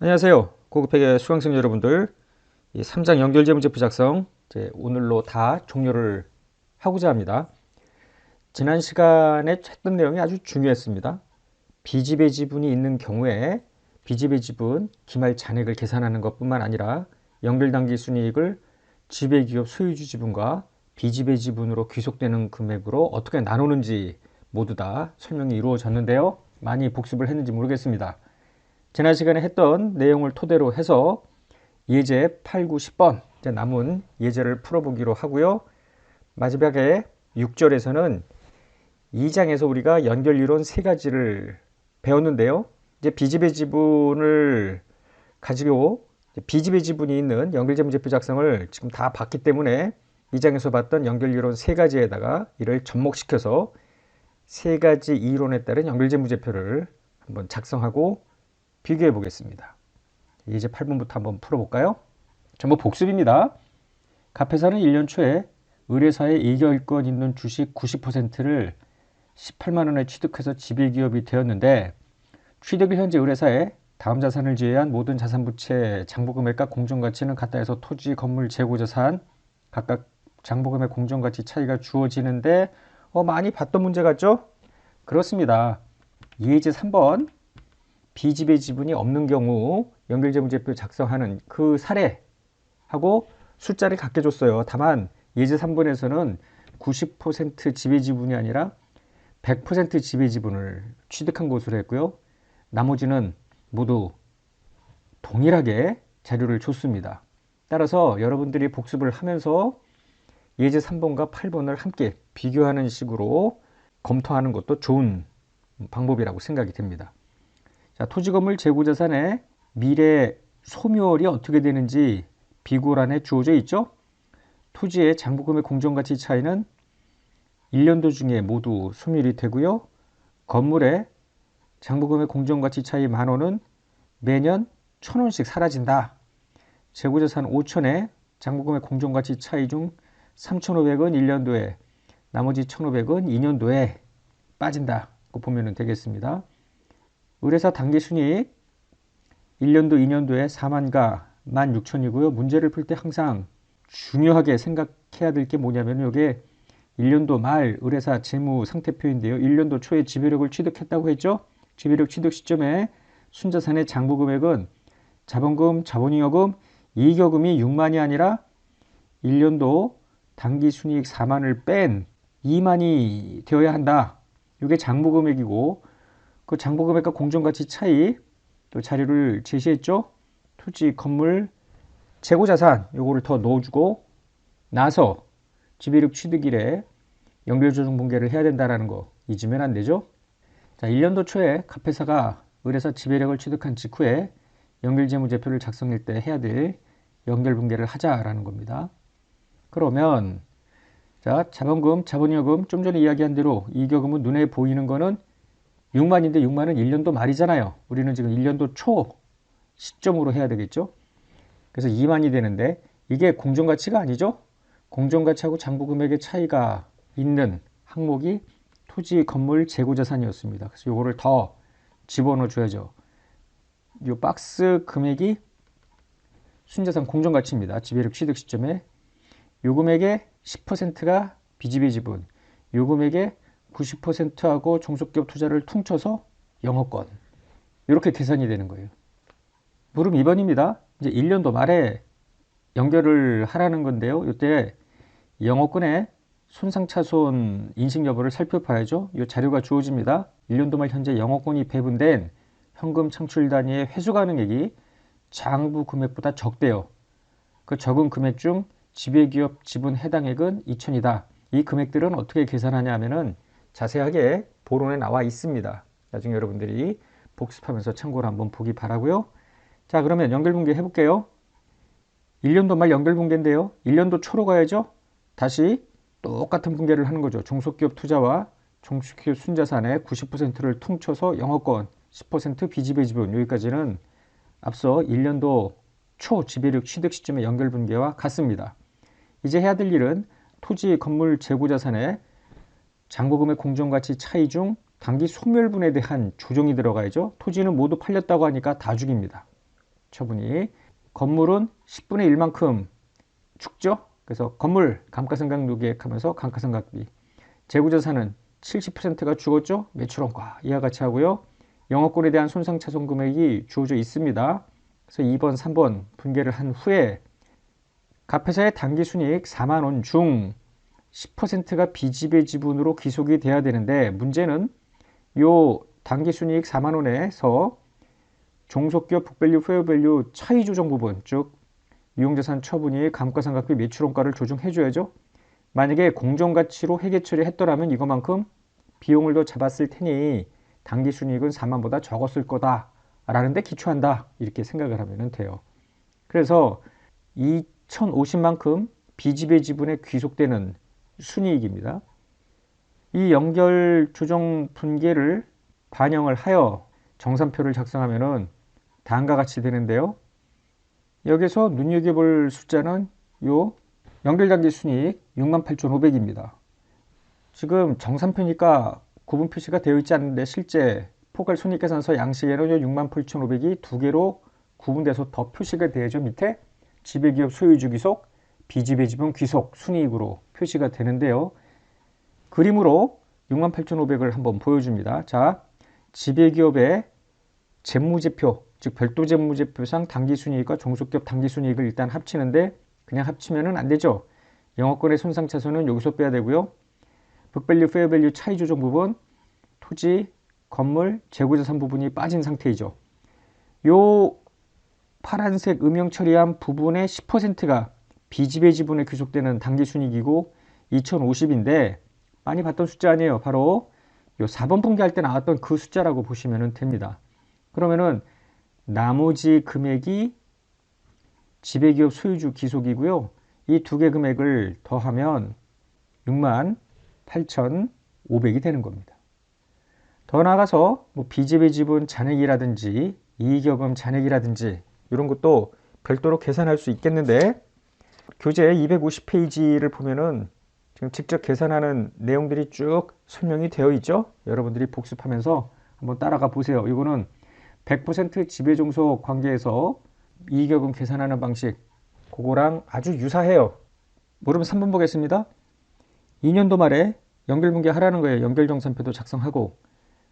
안녕하세요. 고급회계 수강생 여러분들. 이 3장 연결재무제표 작성 이제 오늘로 다 종료를 하고자 합니다. 지난 시간에 했던 내용이 아주 중요했습니다. 비지배 지분이 있는 경우에 비지배 지분 기말 잔액을 계산하는 것뿐만 아니라 연결당기 순이익을 지배기업 소유주 지분과 비지배 지분으로 귀속되는 금액으로 어떻게 나누는지 모두 다 설명이 이루어졌는데요. 많이 복습을 했는지 모르겠습니다. 지난 시간에 했던 내용을 토대로 해서 예제 8, 9, 10번 이제 남은 예제를 풀어보기로 하고요. 마지막에 6절에서는 2장에서 우리가 연결이론 세 가지를 배웠는데요. 이제 비지배 지분을 가지고 비지배 지분이 있는 연결재무제표 작성을 지금 다 봤기 때문에 2장에서 봤던 연결이론 세 가지에다가 이를 접목시켜서 세 가지 이론에 따른 연결재무제표를 한번 작성하고 비교해 보겠습니다. 이제 8번부터 한번 풀어볼까요? 전부 복습입니다. 갑회사는 1년 초에 의뢰사에 이결권 있는 주식 90%를 18만 원에 취득해서 지배기업이 되었는데 취득일 현재 의뢰사에 다음 자산을 제외한 모든 자산부채 장부금액과 공정가치는 같다 해서 토지, 건물, 재고자산 각각 장부금액 공정가치 차이가 주어지는데 많이 봤던 문제 같죠? 그렇습니다. 예제 3번 비지배 지분이 없는 경우 연결재무제표 작성하는 그 사례하고 숫자를 같게 줬어요. 다만 예제 3번에서는 90% 지배 지분이 아니라 100% 지배 지분을 취득한 것으로 했고요. 나머지는 모두 동일하게 자료를 줬습니다. 따라서 여러분들이 복습을 하면서 예제 3번과 8번을 함께 비교하는 식으로 검토하는 것도 좋은 방법이라고 생각이 됩니다. 자, 토지건물 재고자산의 미래 소멸이 어떻게 되는지 비고란에 주어져 있죠. 토지의 장부금의 공정가치 차이는 1년도 중에 모두 소멸이 되고요. 건물의 장부금의 공정가치 차이 10,000원은 매년 1,000원씩 사라진다. 재고자산 5천의 장부금의 공정가치 차이 중 3,500은 1년도에 나머지 1,500은 2년도에 빠진다. 그 보면 되겠습니다. 의뢰사 당기순이익 1년도, 2년도에 4만가 16,000이고요. 문제를 풀 때 항상 중요하게 생각해야 될 게 뭐냐면 이게 1년도 말 의뢰사 재무 상태표인데요. 1년도 초에 지배력을 취득했다고 했죠. 지배력 취득 시점에 순자산의 장부금액은 자본금, 자본잉여금, 이익여금이 6만이 아니라 1년도 당기순이익 4만을 뺀 2만이 되어야 한다. 이게 장부금액이고 그 장부금액과 공정가치 차이 또 자료를 제시했죠. 토지, 건물, 재고자산 요거를 더 넣어주고 나서 지배력 취득일에 연결조정분계를 해야 된다는 거 잊으면 안 되죠. 자, 1년도 초에 갑회사가 의뢰사 지배력을 취득한 직후에 연결재무제표를 작성할 때 해야 될 연결분계를 하자라는 겁니다. 그러면 자, 자본금, 자본잉여금 좀 전에 이야기한 대로 이익여금은 눈에 보이는 거는 6만인데 6만은 1년도 말이잖아요. 우리는 지금 1년도 초 시점으로 해야 되겠죠. 그래서 2만이 되는데 이게 공정가치가 아니죠. 공정가치하고 장부금액의 차이가 있는 항목이 토지, 건물, 재고자산이었습니다. 그래서 요거를 더 집어넣어 줘야죠. 요 박스 금액이 순자산 공정가치입니다. 지배력 취득 시점에 요 금액의 10%가 비지배 지분, 요 금액의 90%하고 종속기업 투자를 퉁쳐서 영업권 이렇게 계산이 되는 거예요. 물음 2번입니다. 이제 1년도 말에 연결을 하라는 건데요. 이때 영업권의 손상차손 인식 여부를 살펴봐야죠. 이 자료가 주어집니다. 1년도 말 현재 영업권이 배분된 현금 창출 단위의 회수 가능액이 장부 금액보다 적대요. 그 적은 금액 중 지배기업 지분 해당액은 2천이다. 이 금액들은 어떻게 계산하냐 하면은 자세하게 보론에 나와 있습니다. 나중에 여러분들이 복습하면서 참고를 한번 보기 바라고요. 자, 그러면 연결분계 해볼게요. 1년도 말 연결분계인데요. 1년도 초로 가야죠. 다시 똑같은 분계를 하는 거죠. 종속기업 투자와 종속기업 순자산의 90%를 퉁쳐서 영업권 10% 비지배 지분 여기까지는 앞서 1년도 초 지배력 취득 시점의 연결분계와 같습니다. 이제 해야 될 일은 토지, 건물, 재고자산의 장부금의 공정가치 차이 중 단기 소멸분에 대한 조정이 들어가야죠. 토지는 모두 팔렸다고 하니까 다 죽입니다. 처분이. 건물은 10분의 1만큼 죽죠. 그래서 건물 감가상각 누계획하면서 감가상각비. 재고자산은 70%가 죽었죠. 매출원가 이와 같이 하고요. 영업권에 대한 손상차손 금액이 주어져 있습니다. 그래서 2번, 3번 분계를 한 후에 갑회사의 당기순이익 4만 원 중 10%가 비지배 지분으로 귀속이 돼야 되는데, 문제는 요 당기순이익 4만 원에서 종속기업 북밸류 페어밸류 차이 조정 부분, 즉 유용자산 처분이 감가상각비 매출원가를 조정해줘야죠. 만약에 공정가치로 회계 처리했더라면 이것만큼 비용을 더 잡았을 테니 당기순이익은 4만보다 적었을 거다 라는 데 기초한다, 이렇게 생각을 하면 돼요. 그래서 2050만큼 비지배 지분에 귀속되는 순이익입니다. 이 연결 조정 분계를 반영을 하여 정산표를 작성하면 다음과 같이 되는데요. 여기서 눈여겨볼 숫자는 요 연결단기 순이익 68,500입니다. 지금 정산표니까 구분 표시가 되어 있지 않는데 실제 포괄 손익계산서 양식에는 68,500이 두 개로 구분돼서 더 표시가 되죠. 밑에 지배기업 소유주 귀속, 비지배 지분 귀속 순이익으로 표시가 되는데요. 그림으로 68,500을 한번 보여줍니다. 자, 지배기업의 재무제표, 즉 별도 재무제표상 당기순이익과 종속기업 당기순이익을 일단 합치는데, 그냥 합치면 안 되죠. 영업권의 손상차손은 여기서 빼야 되고요. 북밸류, 페어밸류 차이 조정 부분, 토지, 건물, 재고자산 부분이 빠진 상태이죠. 요 파란색 음영 처리한 부분의 10%가 비지배 지분에 귀속되는 당기순이익이고 2050인데 많이 봤던 숫자 아니에요. 바로 요 4번 분기할 때 나왔던 그 숫자라고 보시면 됩니다. 그러면은 나머지 금액이 지배기업 소유주 귀속이고요. 이 두 개 금액을 더하면 68,500이 되는 겁니다. 더 나아가서 뭐 비지배 지분 잔액이라든지 이익여금 잔액이라든지 이런 것도 별도로 계산할 수 있겠는데, 교재 250페이지를 보면은 지금 직접 계산하는 내용들이 쭉 설명이 되어 있죠. 여러분들이 복습하면서 한번 따라가 보세요. 이거는 100% 지배종속 관계에서 이익여금 계산하는 방식, 그거랑 아주 유사해요. 모르면 3번 보겠습니다. 2년도 말에 연결분계 하라는 거예요. 연결정산표도 작성하고,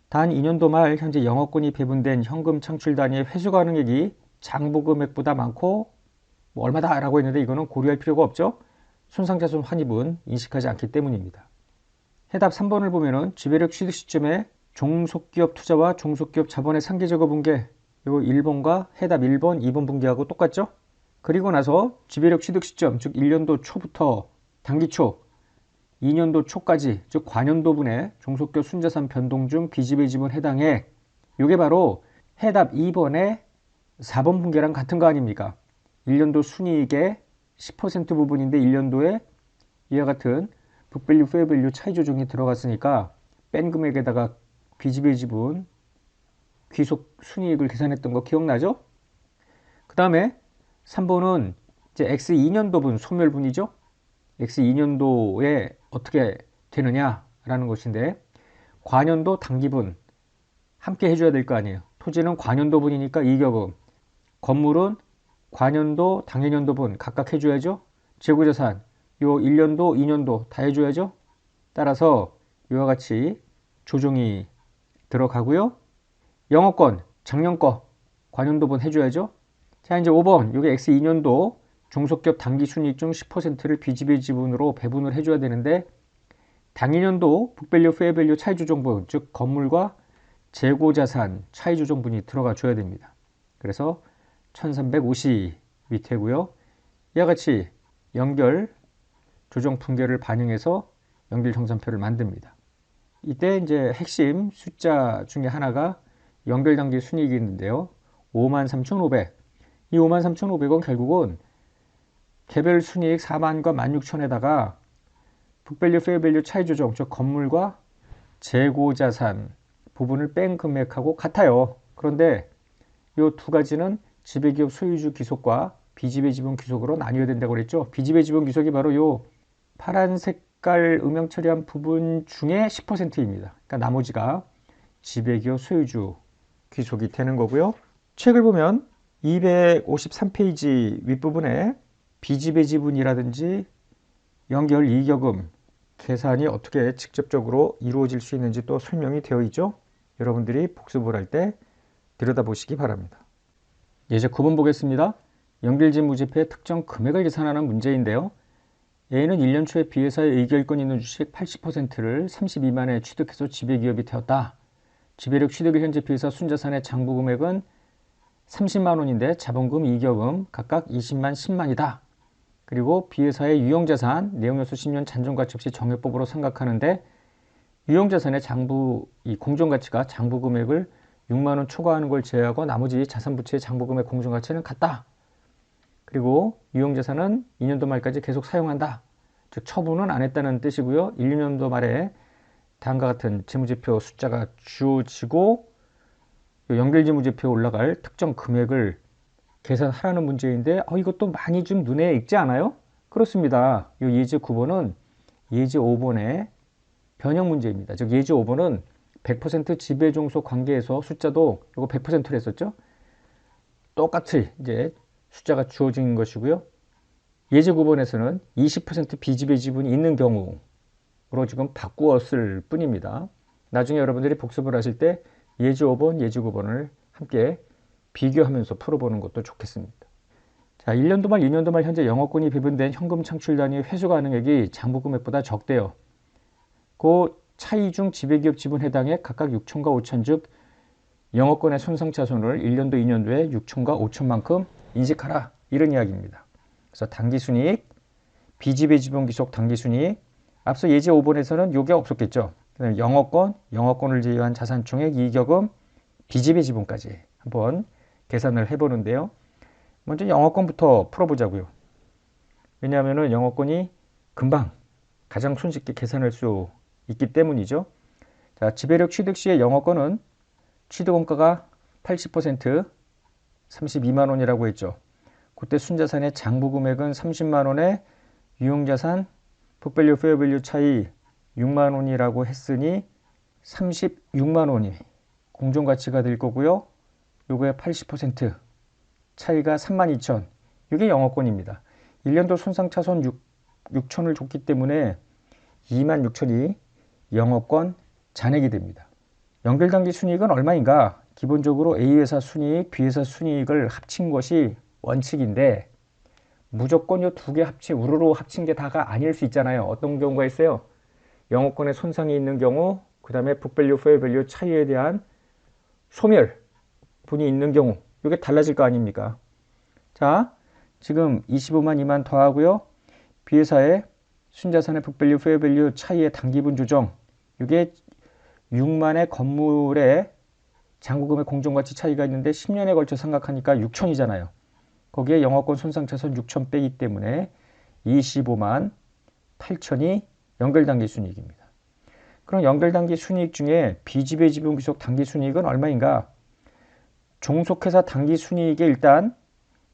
단 2년도 말 현재 영업권이 배분된 현금 창출 단위의 회수 가능액이 장부 금액보다 많고 뭐 얼마다 라고 했는데 이거는 고려할 필요가 없죠. 손상자손 환입은 인식하지 않기 때문입니다. 해답 3번을 보면은 지배력 취득 시점에 종속기업 투자와 종속기업 자본의 상계적어 분계, 이거 1번과 해답 1번, 2번 분계하고 똑같죠. 그리고 나서 지배력 취득 시점, 즉 1년도 초부터 단기초 2년도 초까지, 즉 관연도분의 종속기업 순자산 변동 중 비지배 지분 해당액, 이게 바로 해답 2번의 4번 분계랑 같은 거 아닙니까? 1년도 순이익의 10% 부분인데 1년도에 이와 같은 북밸류, 페어밸류 차이 조정이 들어갔으니까 뺀 금액에다가 비지배 지분 귀속 순이익을 계산했던 거 기억나죠? 그 다음에 3번은 이제 X2년도분 소멸분이죠. X2년도에 어떻게 되느냐라는 것인데, 관연도 당기분 함께 해줘야 될 거 아니에요. 토지는 관연도분이니까 이익여금, 건물은 관연도, 당해년도분 각각 해줘야죠. 재고자산 요 1년도, 2년도 다 해줘야죠. 따라서 이와 같이 조정이 들어가고요. 영업권 작년 거 관연도분 해줘야죠. 자, 이제 5번 이게 X2년도 종속기업 당기순이익 중 10%를 비지배 지분으로 배분을 해줘야 되는데, 당일년도 북밸류, 페어밸류 차이 조정분, 즉 건물과 재고자산 차이 조정분이 들어가 줘야 됩니다. 그래서 1350이 되고요. 이와 같이 연결 조정 분계를 반영해서 연결 정산표를 만듭니다. 이때 이제 핵심 숫자 중에 하나가 연결 단기 순이익이 있는데요. 53,500. 이 53,500원 결국은 개별 순이익 4만과 16,000에다가 북밸류, 페어밸류 차이 조정, 즉 건물과 재고자산 부분을 뺀 금액하고 같아요. 그런데 이 두 가지는 지배기업 소유주 귀속과 비지배 지분 귀속으로 나뉘어야 된다고 그랬죠. 비지배 지분 귀속이 바로 요 파란 색깔 음영 처리한 부분 중에 10%입니다. 그러니까 나머지가 지배기업 소유주 귀속이 되는 거고요. 책을 보면 253페이지 윗부분에 비지배 지분이라든지 연결 이익여금 계산이 어떻게 직접적으로 이루어질 수 있는지 또 설명이 되어 있죠. 여러분들이 복습을 할 때 들여다보시기 바랍니다. 예제 9번 보겠습니다. 연결진 무제표의 특정 금액을 계산하는 문제인데요. A는 1년 초에 B회사의 의결권 있는 주식 80%를 32만에 취득해서 지배기업이 되었다. 지배력 취득일 현재 B회사 순자산의 장부 금액은 30만 원인데 자본금, 이익여금 각각 20만, 10만이다. 그리고 B회사의 유형자산, 내용요소 10년 잔존가치 없이 정액법으로 생각하는데 유형자산의 장부, 이 공정가치가 장부 금액을 6만 원 초과하는 걸 제외하고 나머지 자산부채의 장부 금액 공정가치는 같다. 그리고 유형자산은 2년도 말까지 계속 사용한다. 즉 처분은 안 했다는 뜻이고요. 1, 2년도 말에 다음과 같은 재무제표 숫자가 주어지고 연결재무제표에 올라갈 특정 금액을 계산하라는 문제인데 이것도 많이 좀 눈에 익지 않아요? 그렇습니다. 이 예제 9번은 예제 5번의 변형 문제입니다. 즉 예제 5번은 100% 지배종속 관계에서 숫자도 이거 100%로 했었죠? 똑같이 이제 숫자가 주어진 것이고요. 예제 9번에서는 20% 비지배 지분이 있는 경우로 지금 바꾸었을 뿐입니다. 나중에 여러분들이 복습을 하실 때 예제 5번, 예제 9번을 함께 비교하면서 풀어보는 것도 좋겠습니다. 자, 1년도 말, 2년도 말 현재 영업권이 배분된 현금 창출 단위 회수 가능액이 장부 금액보다 적대요. 그 차이 중 지배기업 지분 해당액 각각 6천과 5천, 즉 영업권의 손상차손을 1년도, 2년도에 6천과 5천만큼 인식하라. 이런 이야기입니다. 그래서 당기순이익, 비지배 지분 기속 당기순이익, 앞서 예제 5번에서는 요게 없었겠죠. 그다음에 영업권을 제외한 자산총액, 이익여금, 비지배 지분까지 한번 계산을 해보는데요. 먼저 영업권부터 풀어보자고요. 왜냐하면 영업권이 금방 가장 손쉽게 계산할 수 있기 때문이죠. 자, 지배력 취득 시의 영업권은 취득원가가 80% 32만 원이라고 했죠. 그때 순자산의 장부 금액은 30만 원에 유형자산 북밸류 페어밸류 차이 6만 원이라고 했으니 36만 원이 공정가치가 될 거고요. 요거의 80% 차이가 32,000. 이게 영업권입니다. 1년도 손상차손 6천을 줬기 때문에 26,000이 영업권 잔액이 됩니다. 연결당기 순이익은 얼마인가? 기본적으로 A회사 순이익, B회사 순이익을 합친 것이 원칙인데 무조건 이 두 개 우르르 합친 게 다가 아닐 수 있잖아요. 어떤 경우가 있어요? 영업권에 손상이 있는 경우, 그 다음에 북밸류, 페어밸류 차이에 대한 소멸분이 있는 경우, 이게 달라질 거 아닙니까? 자, 지금 25만 2만 더하고요. B회사의 순자산의 북밸류, 페어밸류 차이의 당기분 조정, 이게 6만의 건물의 장부금의 공정가치 차이가 있는데 10년에 걸쳐 생각하니까 6천이잖아요. 거기에 영업권 손상차손 6천 빼기 때문에 25만 8천이 연결당기 순이익입니다. 그럼 연결당기 순이익 중에 비지배 지분 귀속 당기 순이익은 얼마인가? 종속회사 당기 순이익에 일단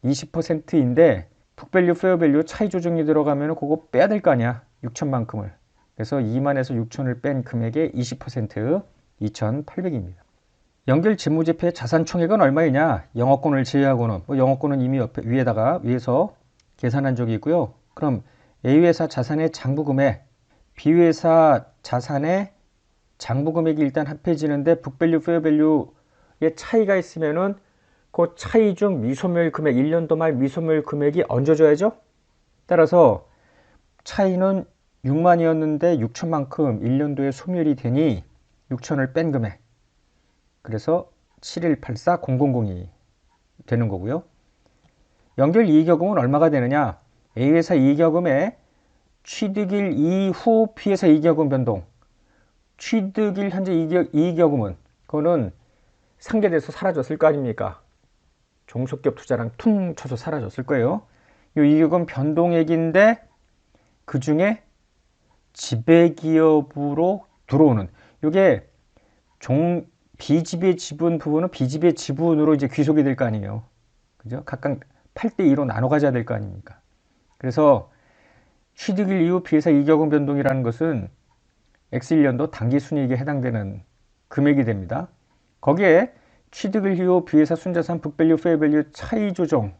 20%인데 북밸류, 페어밸류 차이 조정이 들어가면 그거 빼야 될 거 아니야. 6천만큼을. 그래서 2만에서 6천을 뺀 금액의 20% 2,800입니다. 연결 재무제표의 자산 총액은 얼마이냐? 영업권을 제외하고는 영업권은 이미 위에서 계산한 적이 있고요. 그럼 A회사 자산의 장부금액, B회사 자산의 장부금액이 일단 합해지는데 북밸류, 페어밸류의 차이가 있으면은 그 차이 중 미소멸 금액, 1년도 말 미소멸 금액이 얹어져야죠. 따라서 차이는 6만이었는데 6천만큼 1년도에 소멸이 되니 6천을 뺀 금액. 그래서 7184002 되는 거고요. 연결 이익여금은 얼마가 되느냐? A회사 이익여금의 취득일 이후 B회사 이익여금 변동. 취득일 현재 이익여금은 그거는 상계돼서 사라졌을 거 아닙니까? 종속기업 투자랑 퉁 쳐서 사라졌을 거예요. 이 이익여금 변동액인데 그 중에 지배기업으로 들어오는 이게 비지배 지분 부분은 비지배 지분으로 이제 귀속이 될 거 아니에요. 그죠? 각각 8대2로 나눠 가져야 될 거 아닙니까? 그래서 취득일 이후 B회사 이익여금 변동이라는 것은 X1년도 당기순이익에 해당되는 금액이 됩니다. 거기에 취득일 이후 비회사 순자산 북밸류 페어밸류 차이 조정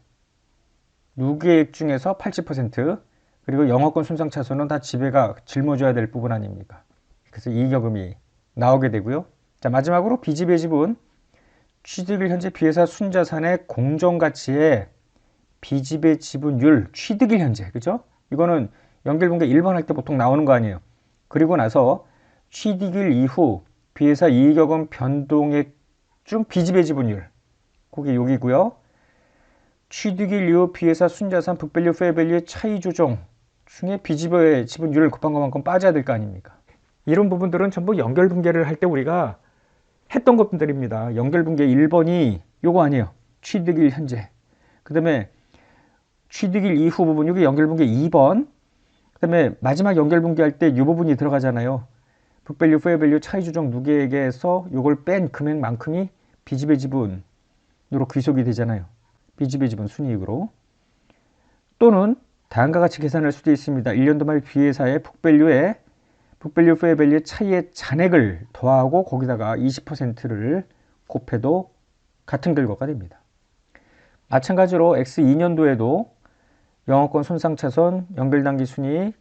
누계액 중에서 80%, 그리고 영업권 손상 차손은 다 지배가 짊어져야 될 부분 아닙니까? 그래서 이익여금이 나오게 되고요. 자, 마지막으로 비지배 지분, 취득일 현재 비회사 순자산의 공정가치의 비지배 지분율, 취득일 현재, 그죠? 이거는 연결분계 1번 할 때 보통 나오는 거 아니에요. 그리고 나서 취득일 이후 비회사 이익여금 변동액 중 비지배 지분율, 그게 여기고요. 취득일 이후 비회사 순자산 북밸류 페어밸류 차이 조정 중에 비지배 지분율을 곱한 것만큼 빠져야 될 거 아닙니까? 이런 부분들은 전부 연결분계를 할 때 우리가 했던 것들입니다. 연결분계 1번이 요거 아니에요. 취득일 현재. 그 다음에 취득일 이후 부분, 이게 연결분계 2번. 그 다음에 마지막 연결분계 할 때 이 부분이 들어가잖아요. 북밸류 페어밸류 차이 조정 누계액에서 요걸 뺀 금액만큼이 비지배 지분으로 귀속이 되잖아요. 비지배 지분 순이익으로. 또는 다음과 같이 계산할 수도 있습니다. 1년도 말 비회사의 북밸류 페어밸류 차이의 잔액을 더하고 거기다가 20%를 곱해도 같은 결과가 됩니다. 마찬가지로 X2년도에도 영업권 손상차손, 연결단기 순이익,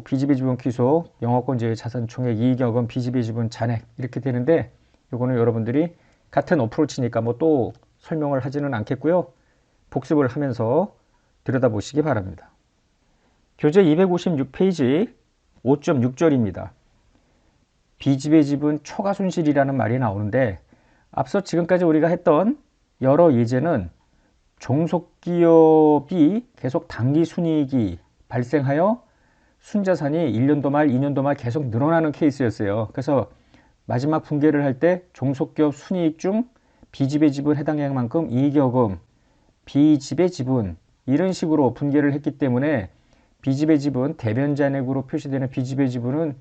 비지배 지분 귀속, 영업권 제외 자산 총액, 이익여금, 비지배 지분 잔액 이렇게 되는데, 이거는 여러분들이 같은 어프로치니까 또 설명을 하지는 않겠고요. 복습을 하면서 들여다보시기 바랍니다. 교재 256페이지 5.6절입니다. 비지배 지분 초과 손실이라는 말이 나오는데, 앞서 지금까지 우리가 했던 여러 예제는 종속기업이 계속 당기순이익이 발생하여 순자산이 1년도 말, 2년도 말 계속 늘어나는 케이스였어요. 그래서 마지막 분계를 할 때 종속기업 순이익 중 비지배 지분 해당액만큼 이익여금, 비지배 지분 이런 식으로 분계를 했기 때문에 비지배 지분, 대변잔액으로 표시되는 비지배 지분은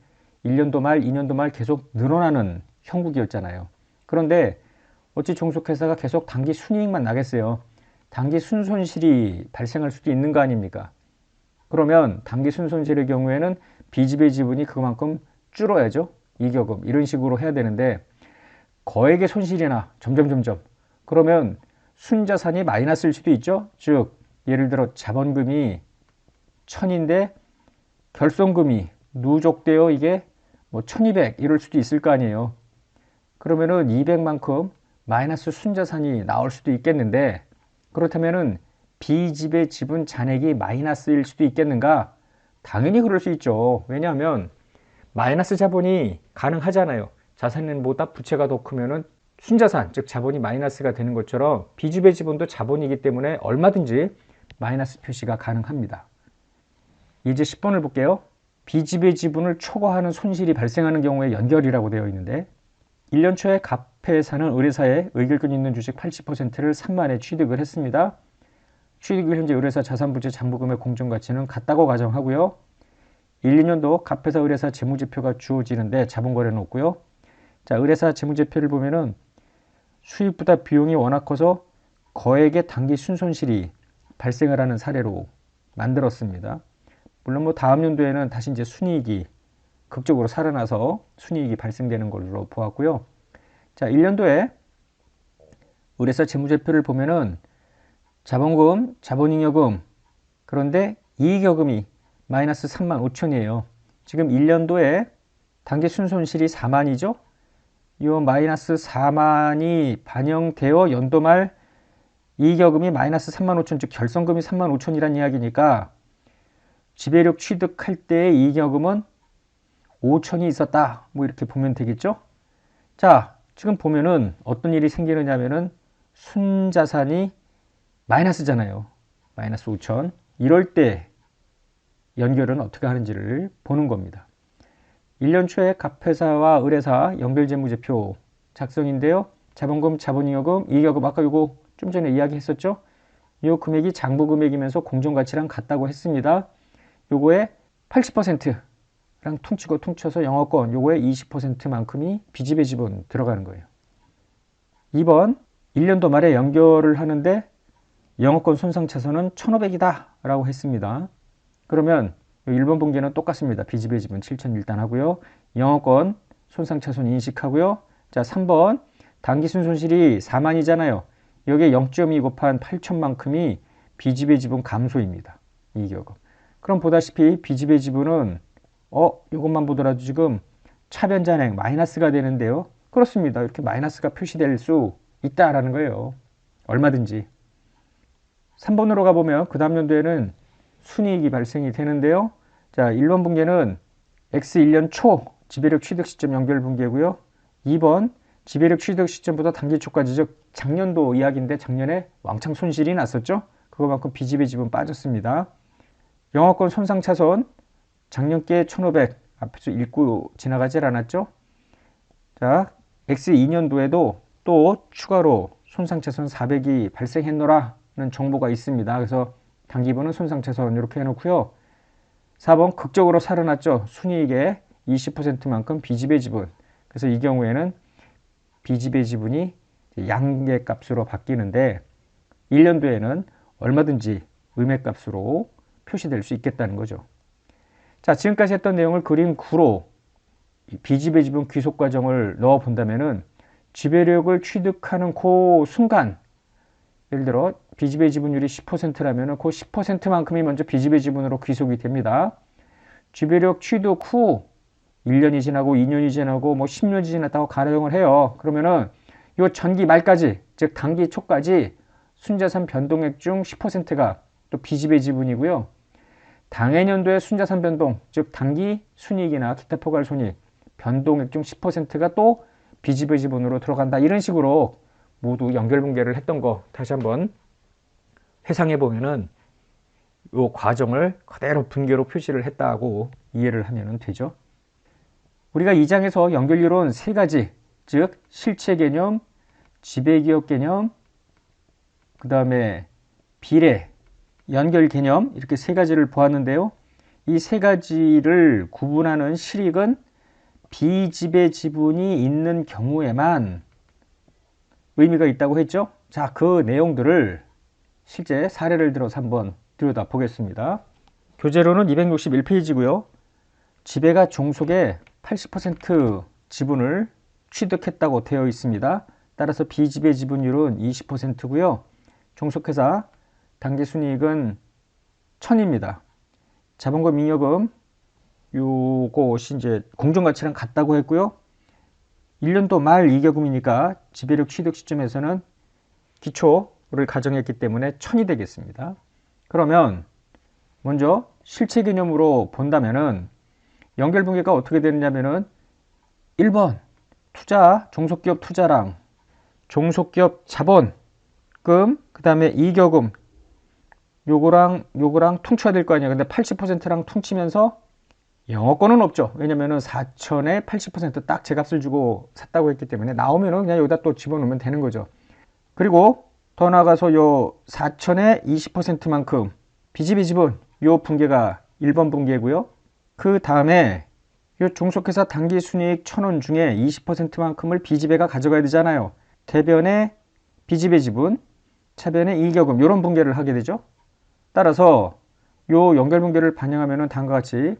1년도 말, 2년도 말 계속 늘어나는 형국이었잖아요. 그런데 어찌 종속회사가 계속 당기 순이익만 나겠어요. 당기 순손실이 발생할 수도 있는 거 아닙니까? 그러면 당기 순손실의 경우에는 비지배 지분이 그만큼 줄어야죠. 이익여금 이런 식으로 해야 되는데, 거액의 손실이나 점점 그러면 순자산이 마이너스일 수도 있죠. 즉 예를 들어 자본금이 1000인데 결손금이 누적되어 이게 1200 이럴 수도 있을 거 아니에요. 그러면은 200만큼 마이너스 순자산이 나올 수도 있겠는데, 그렇다면은 비지배 지분 잔액이 마이너스일 수도 있겠는가? 당연히 그럴 수 있죠. 왜냐하면 마이너스 자본이 가능하잖아요. 자산보다 부채가 더 크면은 순자산, 즉 자본이 마이너스가 되는 것처럼 비지배 지분도 자본이기 때문에 얼마든지 마이너스 표시가 가능합니다. 이제 10번을 볼게요. 비지배 지분을 초과하는 손실이 발생하는 경우에 연결이라고 되어 있는데, 1년 초에 갑회사는 의뢰사에 의결권 있는 주식 80%를 3만에 취득을 했습니다. 취득일 현재 의뢰사 자산부채 잔부금의 공정가치는 같다고 가정하고요. 1, 2년도 갑회사 의뢰사 재무제표가 주어지는데 자본거래는 없고요. 자, 의뢰사 재무제표를 보면은 수익보다 비용이 워낙 커서 거액의 당기 순손실이 발생을 하는 사례로 만들었습니다. 물론 다음 연도에는 다시 이제 순이익이 극적으로 살아나서 순이익이 발생되는 걸로 보았고요. 자, 1년도에 의뢰사 재무제표를 보면은 자본금, 자본잉여금, 그런데 이익여금이 마이너스 35,000이에요. 지금 1년도에 당기 순손실이 4만이죠. 이 마이너스 4만이 반영되어 연도 말 이익여금이 마이너스 35,000, 즉 결손금이 35,000이란 이야기니까 지배력 취득할 때의 이익여금은 5,000이 있었다. 이렇게 보면 되겠죠. 자, 지금 보면은 어떤 일이 생기느냐면은 순자산이 마이너스잖아요. 마이너스 5,000. 이럴 때 연결은 어떻게 하는지를 보는 겁니다. 1년 초에 갑회사와 의뢰사 연결재무제표 작성인데요. 자본금, 자본잉여금, 이익여금, 아까 이거 좀 전에 이야기했었죠. 이 금액이 장부금액이면서 공정가치랑 같다고 했습니다. 요거에 80%랑 퉁쳐서 영업권 요거에 20%만큼이 비지배 지분 들어가는 거예요. 2번 1년도 말에 연결을 하는데 영업권 손상차손은 1,500이다 라고 했습니다. 그러면 1번 분계는 똑같습니다. 비지배 지분 7,000 일단 하고요. 영업권 손상차손 인식하고요. 자, 3번 당기순 손실이 4만이잖아요. 여기에 0.2 곱한 8천만큼이 비지배 지분 감소입니다. 이익여금. 그럼 보다시피 비지배 지분은 이것만 보더라도 지금 차변잔액 마이너스가 되는데요. 그렇습니다. 이렇게 마이너스가 표시될 수 있다라는 거예요. 얼마든지. 3번으로 가보면 그 다음 연도에는 순이익이 발생이 되는데요. 자, 1번 분기는 X1년 초 지배력 취득 시점 연결 분기고요. 2번 지배력 취득 시점보다 단기 초까지, 즉 작년도 이야기인데 작년에 왕창 손실이 났었죠. 그거만큼 비지배 지분 빠졌습니다. 영업권 손상차손 작년께 1500 앞에서 읽고 지나가질 않았죠. 자, X2년도에도 또 추가로 손상차손 400이 발생했노라는 정보가 있습니다. 그래서 단기분은 손상차손 이렇게 해놓고요. 4번 극적으로 살아났죠. 순이익의 20%만큼 비지배 지분. 그래서 이 경우에는 비지배 지분이 양계값으로 바뀌는데 1년도에는 얼마든지 음액값으로 표시될 수 있겠다는 거죠. 자, 지금까지 했던 내용을 그림 9로 비지배 지분 귀속 과정을 넣어 본다면은 지배력을 취득하는 그 순간, 예를 들어 비지배 지분율이 10%라면은 그 10%만큼이 먼저 비지배 지분으로 귀속이 됩니다. 지배력 취득 후 1년이 지나고 2년이 지나고 뭐 10년이 지났다고 가정을 해요. 그러면은 요 전기 말까지, 즉 단기 초까지 순자산 변동액 중 10%가 또 비지배 지분이고요. 당해년도의 순자산 변동, 즉 단기 순이익이나 기타 포괄 손익 변동액 중 10%가 또 비지배 지분으로 들어간다. 이런 식으로 모두 연결 분계를 했던 거 다시 한번 회상해 보면은 이 과정을 그대로 분계로 표시를 했다고 이해를 하면 되죠. 우리가 이 장에서 연결이론 세 가지, 즉 실체 개념, 지배기업 개념, 그 다음에 비례, 연결 개념 이렇게 세 가지를 보았는데요. 이 세 가지를 구분하는 실익은 비지배 지분이 있는 경우에만 의미가 있다고 했죠. 자, 그 내용들을 실제 사례를 들어서 한번 들여다 보겠습니다. 교재로는 261페이지고요. 지배가 종속의 80% 지분을 취득했다고 되어 있습니다. 따라서 비지배 지분율은 20%고요. 종속회사 당기순이익은 1000입니다. 자본금 잉여금 요것이 이제 공정가치랑 같다고 했고요. 1년도 말 이겨금이니까 지배력 취득 시점에서는 기초를 가정했기 때문에 1000이 되겠습니다. 그러면 먼저 실체 개념으로 본다면은 연결분계가 어떻게 되느냐면은 1번 투자, 종속기업 투자랑 종속기업 자본금, 그 다음에 이겨금 요거랑 퉁쳐야 될 거 아니야. 근데 80%랑 퉁치면서 영업권은 없죠. 왜냐면은 4천에 80% 딱 제값을 주고 샀다고 했기 때문에 나오면은 그냥 여기다 또 집어넣으면 되는 거죠. 그리고 더 나아가서 요 4천에 20%만큼 비지배 지분 요 분계가 1번 분계고요. 그 다음에 요 종속회사 당기순이익 1000원 중에 20%만큼을 비지배가 가져가야 되잖아요. 대변의 비지배 지분, 차변의 이익여금 요런 분계를 하게 되죠. 따라서 요 연결 분계를 반영하면은 다음과 같이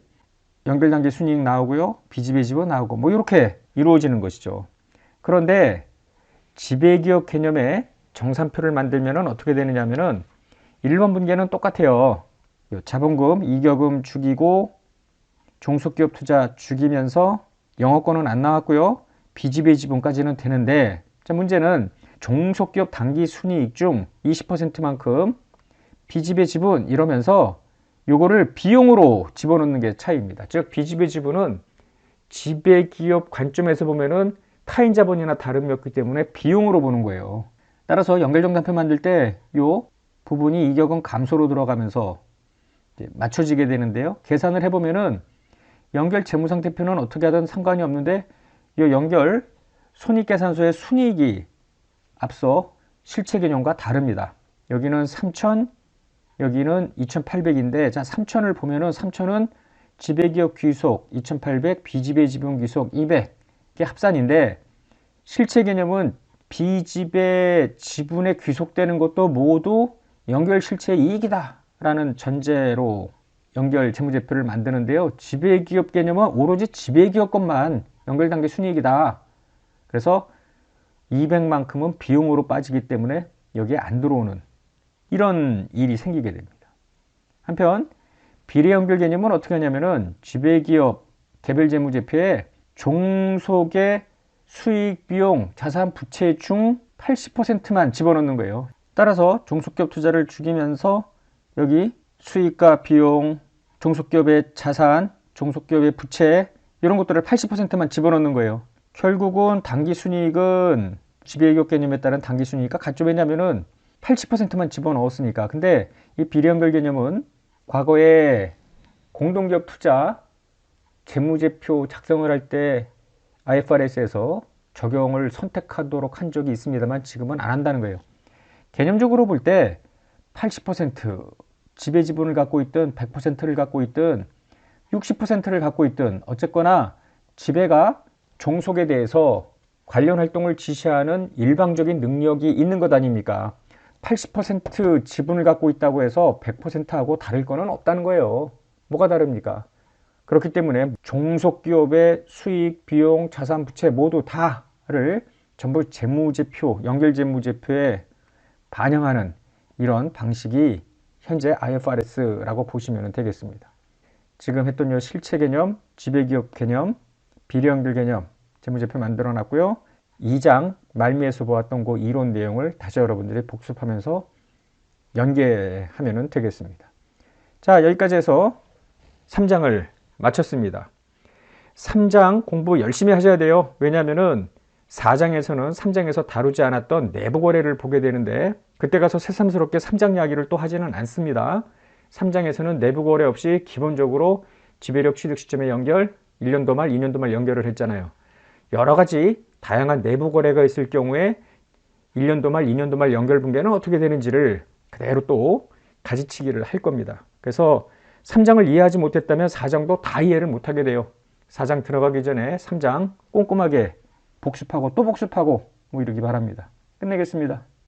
연결 단기 순이익 나오고요. 비지배 지분 나오고 뭐 이렇게 이루어지는 것이죠. 그런데 지배기업 개념의 정산표를 만들면은 어떻게 되느냐면은 1번 분계는 똑같아요. 자본금, 이익여금 죽이고 종속기업 투자 죽이면서 영업권은 안 나왔고요. 비지배 지분까지는 되는데 자, 문제는 종속기업 단기 순이익 중 20%만큼 비지배 지분 이러면서 요거를 비용으로 집어넣는 게 차이입니다. 즉 비지배 지분은 지배기업 관점에서 보면은 타인 자본이나 다름이 없기 때문에 비용으로 보는 거예요. 따라서 연결정산표 만들 때 요 부분이 이익여금 감소로 들어가면서 맞춰지게 되는데요. 계산을 해보면은 연결 재무상태표는 어떻게 하든 상관이 없는데 이 연결 손익계산서의 순이익이 앞서 실체 개념과 다릅니다. 여기는 3,000, 여기는 2,800인데 자 3,000을 보면은 3,000은 지배기업 귀속 2,800, 비지배 지분 귀속 200 이게 합산인데 실체 개념은 비지배 지분에 귀속되는 것도 모두 연결 실체 이익이다 라는 전제로 연결 재무제표를 만드는데요. 지배기업 개념은 오로지 지배기업 것만 연결단계 순이익이다. 그래서 200만큼은 비용으로 빠지기 때문에 여기에 안 들어오는 이런 일이 생기게 됩니다. 한편 비례연결 개념은 어떻게 하냐면은 지배기업 개별재무제표에 종속의 수익, 비용, 자산, 부채 중 80%만 집어넣는 거예요. 따라서 종속기업 투자를 죽이면서 여기 수익과 비용, 종속기업의 자산, 종속기업의 부채 이런 것들을 80%만 집어넣는 거예요. 결국은 당기순이익은 지배기업 개념에 따른 당기순이익과 같죠. 왜냐면은 80%만 집어넣었으니까. 근데 이 비례연결 개념은 과거에 공동기업 투자 재무제표 작성을 할 때 IFRS에서 적용을 선택하도록 한 적이 있습니다만 지금은 안 한다는 거예요. 개념적으로 볼 때 80% 지배 지분을 갖고 있든 100%를 갖고 있든 60%를 갖고 있든 어쨌거나 지배가 종속에 대해서 관련 활동을 지시하는 일방적인 능력이 있는 것 아닙니까? 80% 지분을 갖고 있다고 해서 100%하고 다를 거는 없다는 거예요. 뭐가 다릅니까? 그렇기 때문에 종속기업의 수익, 비용, 자산, 부채 모두 다를 전부 재무제표, 연결재무제표에 반영하는 이런 방식이 현재 IFRS라고 보시면 되겠습니다. 지금 했던 요 실체 개념, 지배기업 개념, 비례연결 개념, 재무제표 만들어 놨고요. 2장 말미에서 보았던 그 이론 내용을 다시 여러분들이 복습하면서 연계하면 되겠습니다. 자, 여기까지 해서 3장을 마쳤습니다. 3장 공부 열심히 하셔야 돼요. 왜냐하면은 4장에서는 3장에서 다루지 않았던 내부 거래를 보게 되는데 그때 가서 새삼스럽게 3장 이야기를 또 하지는 않습니다. 3장에서는 내부 거래 없이 기본적으로 지배력 취득 시점의 연결, 1년도 말, 2년도 말 연결을 했잖아요. 여러 가지 다양한 내부 거래가 있을 경우에 1년도 말, 2년도 말 연결 분배는 어떻게 되는지를 그대로 또 가지치기를 할 겁니다. 그래서 3장을 이해하지 못했다면 4장도 다 이해를 못하게 돼요. 4장 들어가기 전에 3장 꼼꼼하게 복습하고 또 복습하고 뭐 이러기 바랍니다. 끝내겠습니다.